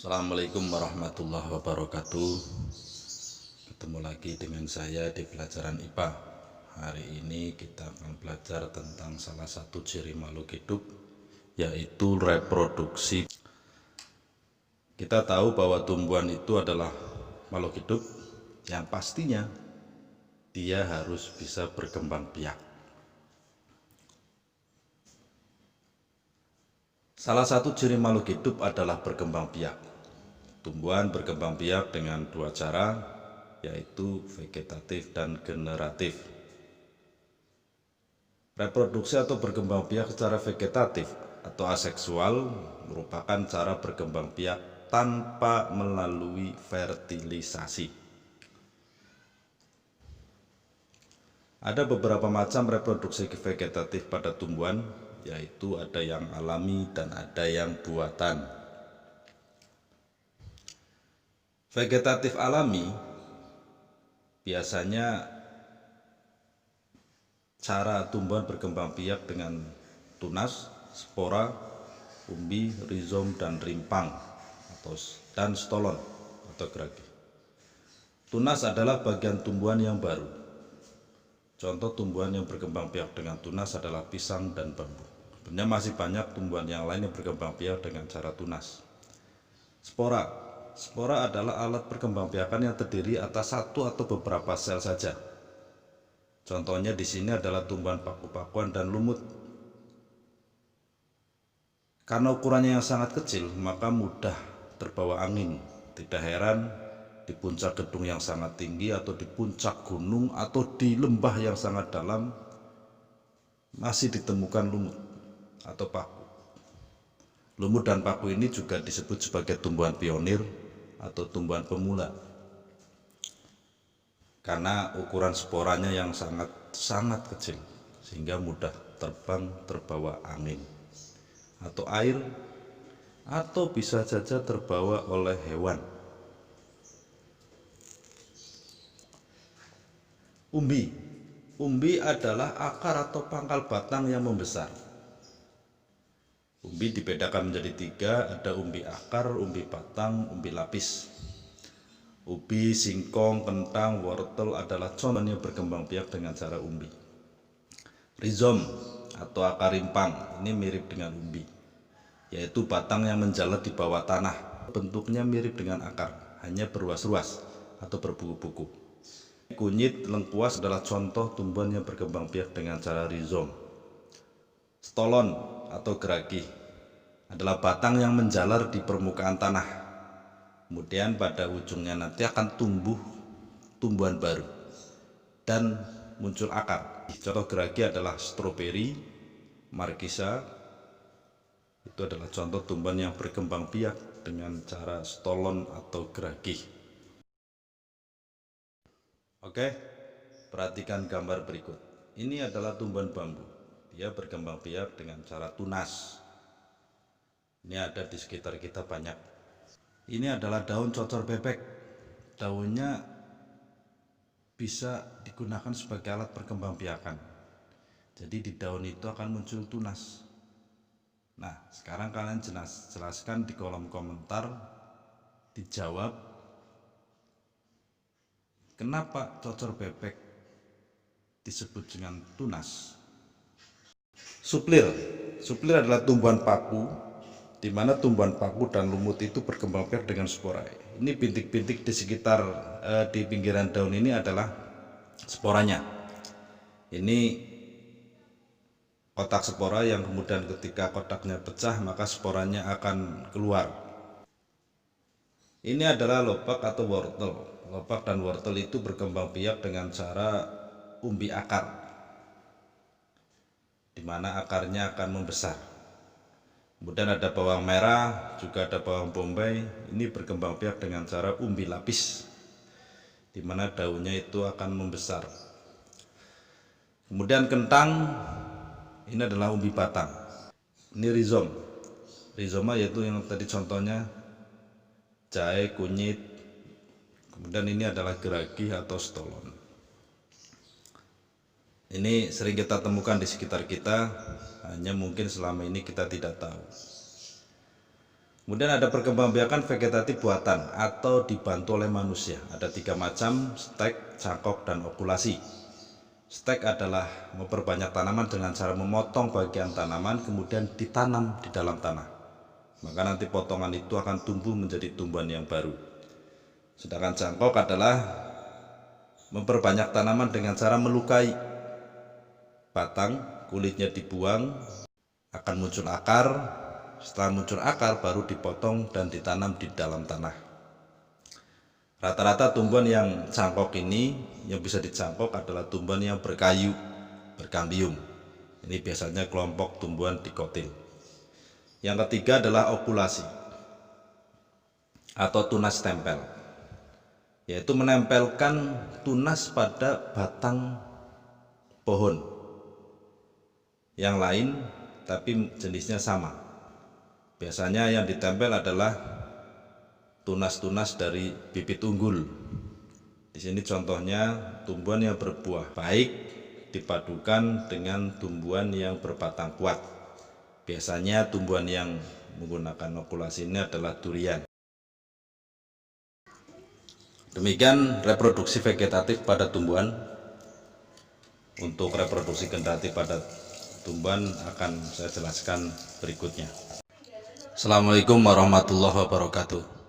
Assalamualaikum warahmatullahi wabarakatuh. Ketemu lagi dengan saya di pelajaran IPA. Hari ini kita akan belajar tentang salah satu ciri makhluk hidup, yaitu reproduksi. Kita tahu bahwa tumbuhan itu adalah makhluk hidup yang pastinya dia harus bisa berkembang biak. Salah satu ciri makhluk hidup adalah berkembang biak. Tumbuhan berkembang biak dengan dua cara, yaitu vegetatif dan generatif. Reproduksi atau berkembang biak secara vegetatif atau aseksual merupakan cara berkembang biak tanpa melalui fertilisasi. Ada beberapa macam reproduksi vegetatif pada tumbuhan, yaitu ada yang alami dan ada yang buatan. Vegetatif alami biasanya cara tumbuhan berkembang biak dengan tunas, spora, umbi, rizom, dan rimpang dan stolon atau geragi. Tunas adalah bagian tumbuhan yang baru. Contoh tumbuhan yang berkembang biak dengan tunas adalah pisang dan bambu. Sebenarnya masih banyak tumbuhan yang lain yang berkembang biak dengan cara tunas. Spora adalah alat perkembangbiakan yang terdiri atas satu atau beberapa sel saja. Contohnya di sini adalah tumbuhan paku-pakuan dan lumut. Karena ukurannya yang sangat kecil, maka mudah terbawa angin. Tidak heran di puncak gedung yang sangat tinggi atau di puncak gunung atau di lembah yang sangat dalam masih ditemukan lumut atau paku. Lumut dan paku ini juga disebut sebagai tumbuhan pionir atau tumbuhan pemula karena ukuran sporanya yang sangat kecil sehingga mudah terbang terbawa angin atau air, atau bisa saja terbawa oleh hewan. Umbi adalah akar atau pangkal batang yang membesar. Umbi dibedakan menjadi tiga, ada umbi akar, umbi batang, umbi lapis. Ubi, singkong, kentang, wortel adalah contoh yang berkembang biak dengan cara umbi. Rizom atau akar rimpang ini mirip dengan umbi, yaitu batang yang menjalar di bawah tanah. Bentuknya mirip dengan akar, hanya berruas-ruas atau berbuku-buku. Kunyit, lengkuas adalah contoh tumbuhan yang berkembang biak dengan cara rizom. Stolon atau geragi adalah batang yang menjalar di permukaan tanah. Kemudian pada ujungnya nanti akan tumbuh tumbuhan baru dan muncul akar. Contoh geragi adalah stroberi, markisa. Itu adalah contoh tumbuhan yang berkembang biak dengan cara stolon atau geragi. Oke, perhatikan gambar berikut. Ini adalah tumbuhan bambu. Dia berkembang biak dengan cara tunas. Ini ada di sekitar kita banyak. Ini adalah daun cocor bebek. Daunnya bisa digunakan sebagai alat perkembangbiakan. Jadi di daun itu akan muncul tunas. Nah, sekarang kalian jelaskan di kolom komentar, dijawab kenapa cocor bebek disebut dengan tunas. Suplir adalah tumbuhan paku, di mana tumbuhan paku dan lumut itu berkembang biak dengan spora. Ini bintik-bintik di sekitar di pinggiran daun ini adalah sporanya. Ini kotak spora yang kemudian ketika kotaknya pecah maka sporanya akan keluar. Ini adalah lopak atau wortel. Lopak dan wortel itu berkembang biak dengan cara umbi akar, di mana akarnya akan membesar. Kemudian ada bawang merah, juga ada bawang bombay. Ini berkembang biak dengan cara umbi lapis, di mana daunnya itu akan membesar. Kemudian kentang, ini adalah umbi batang. Ini rizom. Rizoma yaitu yang tadi contohnya jahe, kunyit. Kemudian ini adalah geragi atau stolon. Ini sering kita temukan di sekitar kita, hanya mungkin selama ini kita tidak tahu. Kemudian ada perkembangbiakan vegetatif buatan atau dibantu oleh manusia. Ada 3 macam: stek, cangkok, dan okulasi. Stek adalah memperbanyak tanaman dengan cara memotong bagian tanaman kemudian ditanam di dalam tanah. Maka nanti potongan itu akan tumbuh menjadi tumbuhan yang baru. Sedangkan cangkok adalah memperbanyak tanaman dengan cara melukai batang, kulitnya dibuang, akan muncul akar. Setelah muncul akar baru dipotong dan ditanam di dalam tanah. Rata-rata tumbuhan yang cangkok ini yang bisa dicangkok adalah tumbuhan yang berkayu, berkambium. Ini biasanya kelompok tumbuhan dikotil. Yang ketiga adalah okulasi atau tunas tempel, yaitu menempelkan tunas pada batang pohon yang lain tapi jenisnya sama. Biasanya yang ditempel adalah tunas-tunas dari bibit unggul. Di sini contohnya tumbuhan yang berbuah baik dipadukan dengan tumbuhan yang berbatang kuat. Biasanya tumbuhan yang menggunakan okulasi ini adalah durian. Demikian reproduksi vegetatif pada tumbuhan. Untuk reproduksi generatif pada tumbuhan akan saya jelaskan berikutnya. Assalamualaikum warahmatullahi wabarakatuh.